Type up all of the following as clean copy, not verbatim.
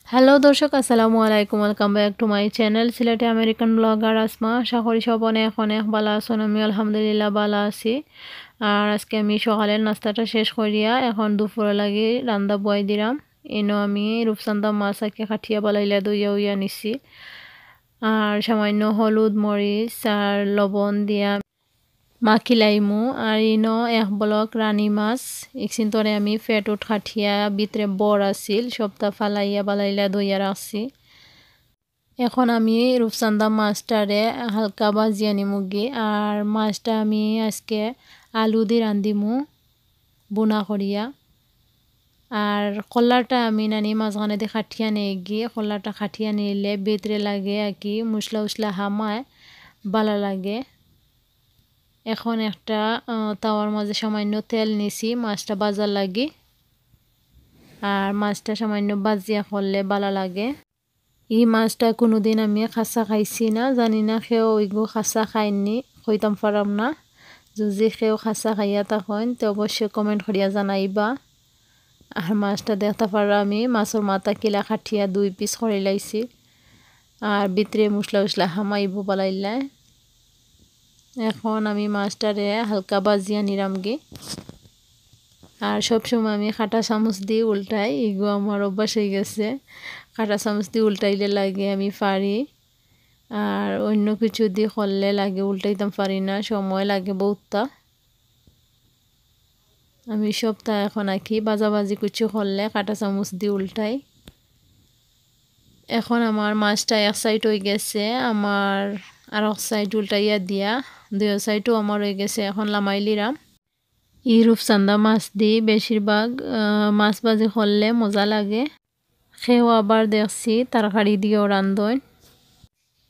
Hello দর্শক, আসসালামু আলাইকুম। Welcome back to my channel Sylheti American blogger Asma. আশা করি সব অনেক অনেক ভালো আছেন। আমি আলহামদুলিল্লাহ ভালো আছি। আর আজকে আমি সকালের নাস্তাটা শেষ করিয়া এখন দুপুরে লাগি রান্না বয়াই দিলাম। এনো আমি রূপচান্দা মাছ আঁকে কাঠিয়া বালাইলা দইয়া উইয়া নিছি। আর সামান্য হলুদ মরিচ আর লবণ দিয়া মাখিলাইমু। আর ইনো এক বলক রানী মাছ একদিন তরে আমি ফেটুট খাঠিয়া ভিতরে বর আছিল সপ্তাহ ফালাইয়া বালাইলা দইয়া রাখছি। এখন আমি রূপচান্দা মাছটারে হালকা ভাজিয়া নিমুগি। আর মাছটা আমি আজকে আলু দিয়ে রান্ধিমু বুনা করিয়া। আর কলারটা আমি নানি মাঝখানে দিয়ে খাটিয়া নিয়ে গিয়ে কলারটা খাটিয়া নিলে ভিতরে লাগে আর কি মশলা উসলা হামায় ভালো লাগে। এখন একটা তাওয়ার মাঝে সামান্য তেল নিছি মাছটা ভাজার লাগি। আর মাছটা সামান্য ভাজিয়া করলে ভালো লাগে। এই মাছটা কোনোদিন আমি খাসা খাইছি না, জানি না খেয়েও ওইগো খাসা খাইনি, কইতাম পারাম না। যদি খেয়েও খাসা খাইয়া তখন তো অবশ্যই কমেন্ট করিয়া জানাইবা। আর মাছটা দেখতে পারো আমি মাছের মাথা কিলা খাটিয়া 2 পিস করে লাইছি। আর ভিতরে মশলা উসলা হামাইব বালাইলাই। এখন আমি মাছটারে হালকা ভাজিয়া নিরামগি। আর সবসময় আমি কাঁটা চামচ দিয়ে উল্টাই, এগো আমার অভ্যাস হয়ে গেছে। কাঁটা চামচ দিয়ে উল্টাইলে লাগে আমি পারি। আর অন্য কিছু দিয়ে করলে লাগে উল্টাইতাম পারি না, সময় লাগে বহুতটা। আমি সপ্তাহ এখন আঁকি ভাজাভাজি কিছু করলে কাঁটা চামচ দিয়ে উল্টাই। এখন আমার মাছটা এক সাইড হয়ে গেছে, আমার আর এক সাইড উল্টাইয়া দিয়া 2 সাইডও আমার হয়ে গেছে। এখন লামাইলিরাম। এই রূপচান্দা মাছ দিয়ে বেশিরভাগ মাছ ভাজি করলে মজা লাগে। খেয়েও আবার দেখছি তরকারি দিয়েও রান্ধন।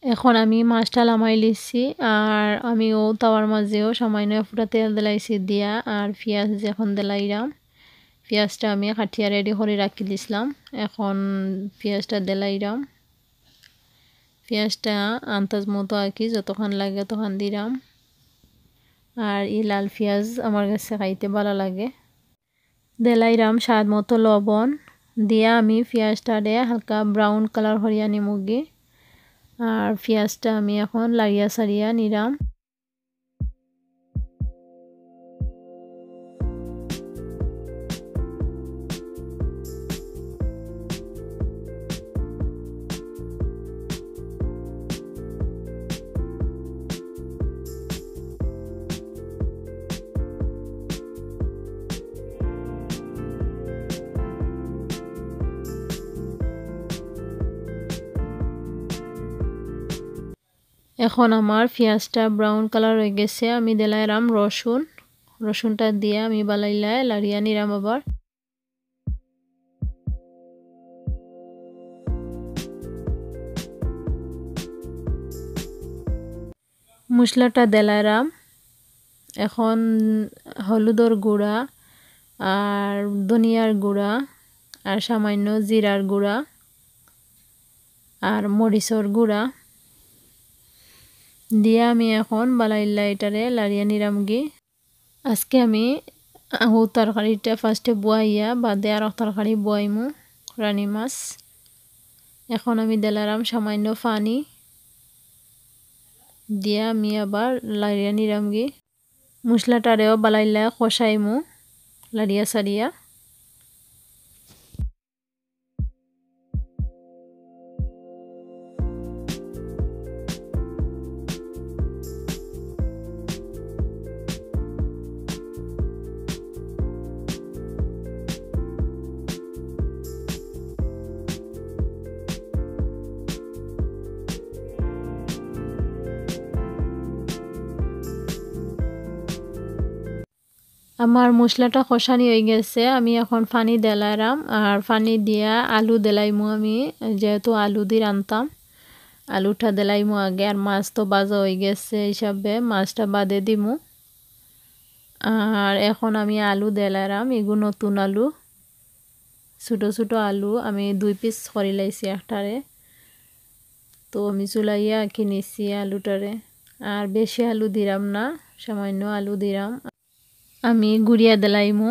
এখন আমি মাছটা লামাই লিছি। আর আমিও তাওয়ার মাঝেও সামান্য ফুটা তেল দিলাইছি দিয়া আর পেঁয়াজ এখন দিলাইরাম। পেঁয়াজটা আমি কাটিয়া রেডি করে রাখি দিছিলাম। এখন পেঁয়াজটা দিলাইরাম। পেঁয়াজটা আন্দাজ মতো আর কি যতক্ষণ লাগে তখন দিলাম। আর এই লাল পেঁয়াজ আমার কাছে খাইতে ভালো লাগে। দিলাইরাম স্বাদ মতো লবণ দিয়া আমি পেঁয়াজটারে হালকা ব্রাউন কালার করিয়া নিমুগি। আর পেঁয়াজটা আমি এখন লাড়িয়া সারিয়া নিলাম। এখন আমার পেঁয়াজটা ব্রাউন কালার হয়ে গেছে। আমি দিলাইরাম রসুনটা দিয়ে আমি বালাইলাই লাড়িয়া নিলাম আবার। মশলাটা দিলাইরাম। এখন হলুদের গুঁড়া আর ধনিয়ার গুঁড়া আর সামান্য জিরার গুঁড়া আর মরিচের গুঁড়া দিয়ে আমি এখন বালাইলা এটারে লাড়িয়া নিরামগি। আজকে আমি তরকারিটা ফার্স্টে বয়াইয়া বাদে আর তরকারি বয়াইমু রানী মাছ। এখন আমি দিলাম সামান্য পানি দিয়ে আমি আবার লাড়িয়া নিরামগি। মশলাটারেও বালাইলা কষাইমু লাড়িয়া সারিয়া। আমার মশলাটা কষানি হয়ে গেছে, আমি এখন পানি দিলাইরাম। আর পানি দিয়া আলু দিলাইমু আমি, যেহেতু আলু দিয়ে রান্তাম আলুটা দিলাইমু আগে। আর মাছ তো ভাজা হয়ে গেছে হিসাবে মাছটা বাদে দিমু। আর এখন আমি আলু দিলাইরাম, এগুলো নতুন আলু, ছোটো ছোটো আলু আমি 2 পিস করে লাইছি একটারে। তো আমি চুলাইয়া কিনেছি আলুটারে। আর বেশি আলু দিলাম না, সামান্য আলু দিলাম। আমি গুড়িয়া দিলাইমু।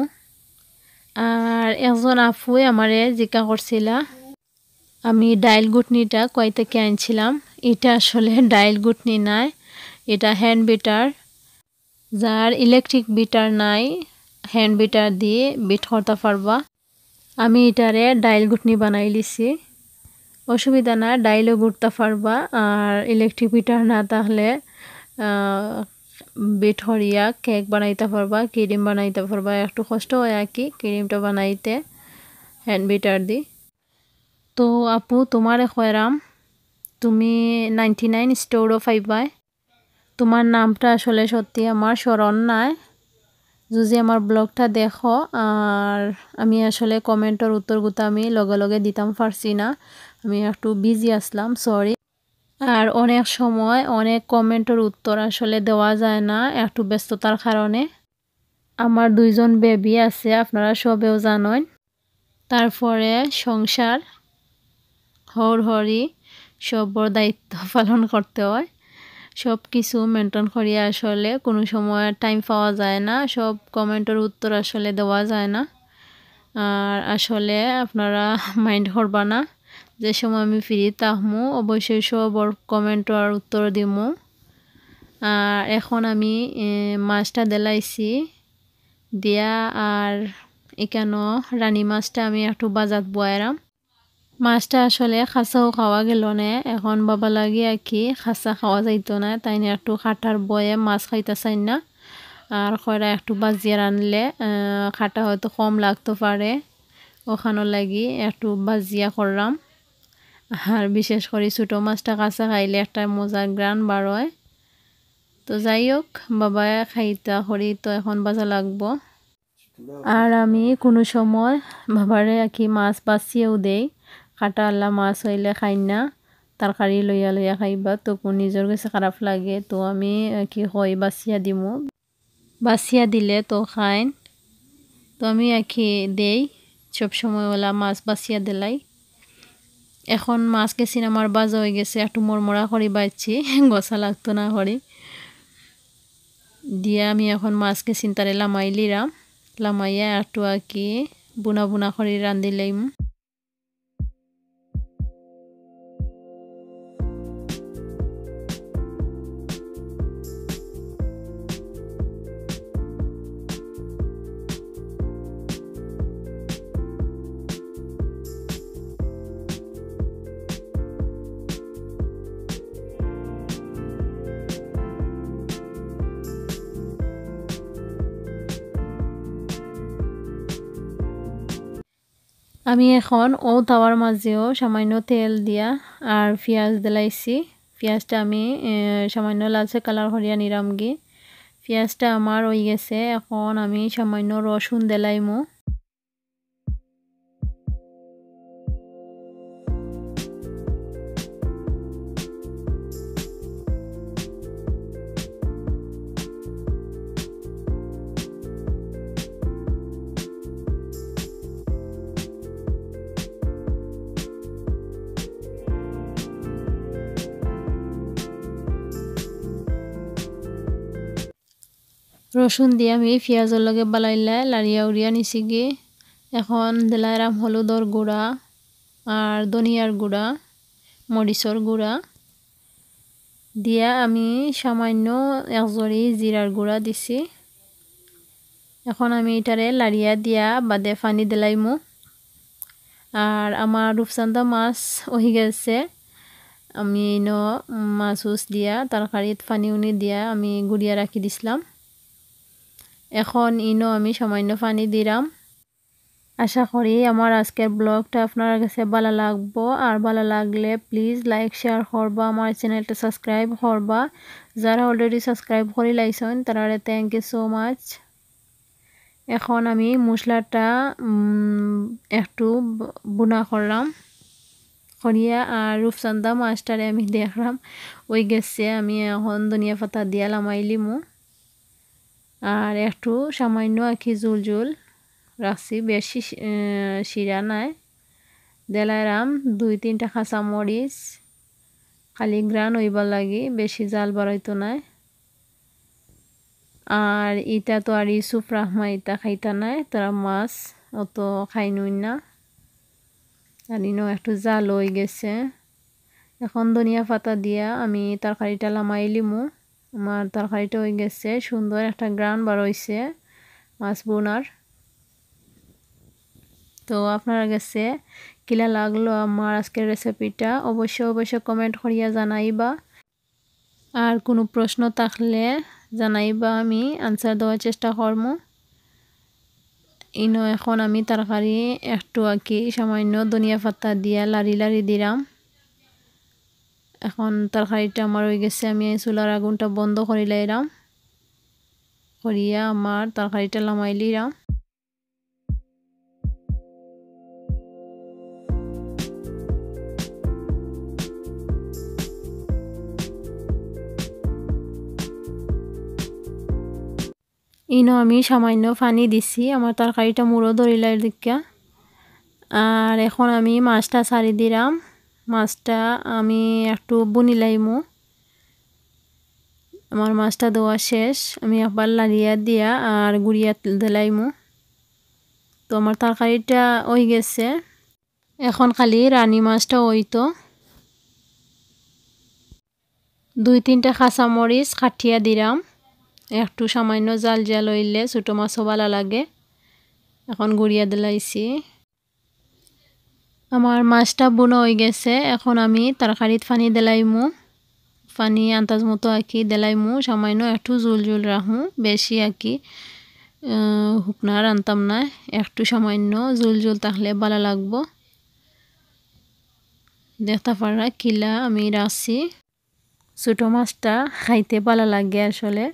আর একজন আফুই আমারে জিজ্ঞা করছিলা আমি ডাইল গুটনিটা কই থেকে আনছিলাম। এটা আসলে ডাইল গুটনি নাই, এটা হ্যান্ড বিটার। যার ইলেকট্রিক বিটার নাই, হ্যান্ড বিটার দিয়ে বিট করতে পারবা। আমি এটারে ডাইল গুটনি বানাই লিছি। অসুবিধা না, ডাইলও গুটতে পারবা। আর ইলেকট্রিক বিটার না তাহলে বিট হরিয়া কেক বানাইতে পারবা, ক্রিম বানাইতে পারবা। একটু কষ্ট হয় আর কি ক্রিমটা বানাইতে হ্যান্ড বিটার দি। তো আপু তোমারে কয়রাম, তুমি 99 স্টোরও পাইবাই। তোমার নামটা আসলে সত্যি আমার স্মরণ নাই। যদি আমার ব্লগটা দেখো, আর আমি আসলে কমেন্টের উত্তরগুলো আমি লগে লগে দিতাম পারছি না, আমি একটু বিজি আসলাম, সরি। আর অনেক সময় অনেক কমেন্টের উত্তর আসলে দেওয়া যায় না একটু ব্যস্ততার কারণে। আমার 2জন বেবি আছে, আপনারা সবেও জানেন। তারপরে সংসার হরি সব বড় দায়িত্ব পালন করতে হয়। সব কিছু মেনটেন করিয়া আসলে কোনো সময় টাইম পাওয়া যায় না, সব কমেন্টের উত্তর আসলে দেওয়া যায় না। আর আসলে আপনারা মাইন্ড করবা না, যে সময় আমি ফ্রি থাকমু অবশ্যই সব কমেন্টের উত্তর দিমু। আর এখন আমি মাছটা দেলাইছি দিয়া, আর এখানো রানী মাছটা আমি একটু বাজাত বয়ারাম। মাছটা আসলে খাসাও খাওয়া গেল না, এখন বাবা লাগি আর কি খাসা খাওয়া যাইতো না, তাই না একটু খাটার বয়ে মাছ খাইতে চাই না। আর কয়রা একটু বাজিয়ে রানলে খাটা হয়তো কম লাগতে পারে, ওখানো লাগি একটু বাজিয়া করলাম। আর বিশেষ করে ছোটো মাছটা কাঁচা খাইলে একটা মজার গ্রান বার হয়। তো যাই হোক, বাবা খাইতা করি তো এখন বাজা লাগবো। আর আমি কোনো সময় বাবারে আর কি মাছ বাছিয়েও দেই। কাটা আল্লাহ মাছ হইলে খাই না, তরকারি লইয়া লইয়া খাইবা, তো নিজের কাছে খারাপ লাগে। তো আমি কি হয় বাছিয়া দিমু, বাছিয়া দিলে তো খাইন। তো আমি আর কি দেই সবসময় ওলা মাছ বাছিয়া দিলাই। এখন মাছ গেছি আমার বাজা হয়ে গেছে, একটু মরমরা করি বাইছি, গসা লাগতো না করি দিয়া। আমি এখন মাছ গেছি তারে লামাইলিরাম, লামাইয়া একটু আর কি বুনা বুনা করে রান্ধিলাম। আমি এখন তাওয়ার মাঝেও সামান্য তেল দিয়া আর পেঁয়াজ দিলাইছি। পেঁয়াজটা আমি সামান্য লালচে কালার করিয়া নিরামগি। পেঁয়াজটা আমার হয়ে গেছে, এখন আমি সামান্য রসুন দিলাইমু। রসুন দিয়ে আমি পেঁয়াজের লগে বালাইলে লাড়িয়া উড়িয়া নিছি গিয়ে। এখন দিলাইরাম হলুদর গুঁড়া আর ধনিয়ার গুঁড়া, মরিচর গুঁড়া দিয়া আমি সামান্য একজরি জিরার গুঁড়া দিছি। এখন আমি এটারে লাড়িয়া দিয়া বাদে পানি দিলাইমু। আর আমার রূপচান্দা মাছ হয়ে গেছে, আমি মাছ দিয়া তরকারিত পানি উনি দিয়া আমি গুড়িয়া রাখি দিছিলাম। এখন আমি সামান্য পানি দিলাম। আশা করি আমার আজকের ব্লগটা আপনার কাছে ভালো লাগবো, আর ভালো লাগলে প্লিজ লাইক শেয়ার করবা, আমার চ্যানেলটা সাবস্ক্রাইব করবা। যারা অলরেডি সাবস্ক্রাইব করে লাইছেন তারা থ্যাংক ইউ সো মাচ। এখন আমি মশলাটা একটু বুনা করলাম করিয়া, আর রূপচান্দা মাছটারে আমি দেখলাম ওই গেছে। আমি এখন ধনিয়া পাতা দিয়া লামাইলিমু, আর একটু সামান্য আর কি জুল জুল রাখছি, বেশি শিরা নাই। দিলাইরাম 2-3টা কাঁচা মরিচ, খালি গ্রান হইবার লাগি, বেশি জাল বাড়াইতো নাই। আর ইটা তো আর ইসুফ রাহমা ইটা খাইতা নাই, তারা মাছ অত খাইনুই না। আর ইনো একটু জাল হয়ে গেছে। এখন ধনিয়া পাতা দিয়া আমি তরকারিটা লামাই লিমু। আমার তরকারিটা হয়ে গেছে, সুন্দর একটা গ্রান বার হইছে মাছ বোনার। তো আপনার কাছে কিলা লাগলো আমার আজকের রেসিপিটা অবশ্যই কমেন্ট করিয়া জানাইবা। আর কোনো প্রশ্ন থাকলে জানাইবা, আমি আনসার দেওয়ার চেষ্টা করবো। ইনো এখন আমি তরকারি একটু সামান্য ধনিয়া পাতা দিয়া লাড়ি দিলাম। এখন তরকারিটা আমার হয়ে গেছে, আমি চুলার আগুনটা বন্ধ করে লাইলাম, করিয়া আমার তরকারিটা লামাই লিলাম। ইনো আমি সামান্য পানি দিছি, আমার তরকারিটা মুড়ো ধরিলাই দিকা। আর এখন আমি মাছটা ছাড়ি দিলাম। মাছটা আমি একটু বুনি লাইমু। আমার মাছটা দেওয়া শেষ, আমি আবার লাড়িয়া দিয়া আর গুড়িয়া দিলাইমু। তো আমার তরকারিটা হয়ে গেছে, এখন খালি রানী মাছটা হইতো। 2-3টা কাঁচামরিচ কাটিয়া দিলাম, একটু সামান্য জাল হইলে ছোটো মাছও ভালো লাগে। এখন গুড়িয়া দিলাইছি। আমার মাছটা বুনো হয়ে গেছে, এখন আমি তরকারিত পানি দিলাইমু। পানি আন্দাজ মতো দিলাইমু, সামান্য একটু জুল রাখমু, বেশি শুকনা রান্তাম না, একটু সামান্য জুল থাকলে ভালো লাগবো। দেখতে পারা কিলা আমি রাখছি। ছোটো মাছটা খাইতে ভালো লাগে আসলে,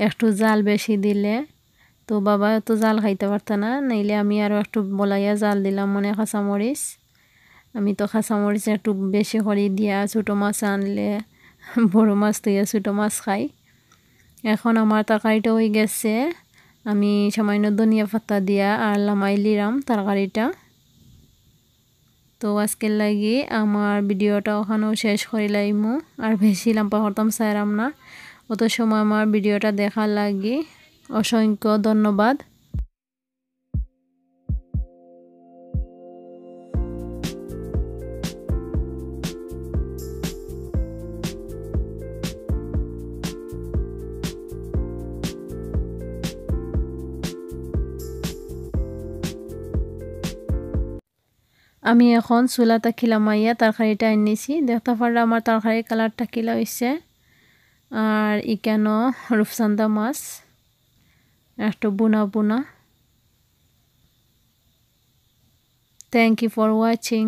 একটু জাল বেশি দিলে। তো বাবা এত জাল খাইতে পারত না, নাইলে আমি আরও একটু বলাইয়া জাল দিলাম মানে কাঁচামরিচ। আমি তো কাঁচামরিচ একটু বেশি করে দিয়া ছোটো মাছ আনলে বড় মাছ দিয়া ছোটো মাছ খাই। এখন আমার তরকারিটা হয়ে গেছে, আমি সামান্য ধনিয়া পাতা দিয়া আর লামাই লিলাম তরকারিটা। তো আজকের লাগি আমার ভিডিওটা ওখানেও শেষ করে লাইমু, আর বেশি লম্বা করতাম চাইলাম না। অত সময় আমার ভিডিওটা দেখার লাগি অসংখ্য ধন্যবাদ। আমি এখন চুলাটা খিলামাইয়া তরকারিটা এনেছি, দেখতে পারলে আমার তরকারির কালারটা কিলা হয়েছে। আর কেন রূপচান্দা মাছ একটু বুনা। Thank you for watching.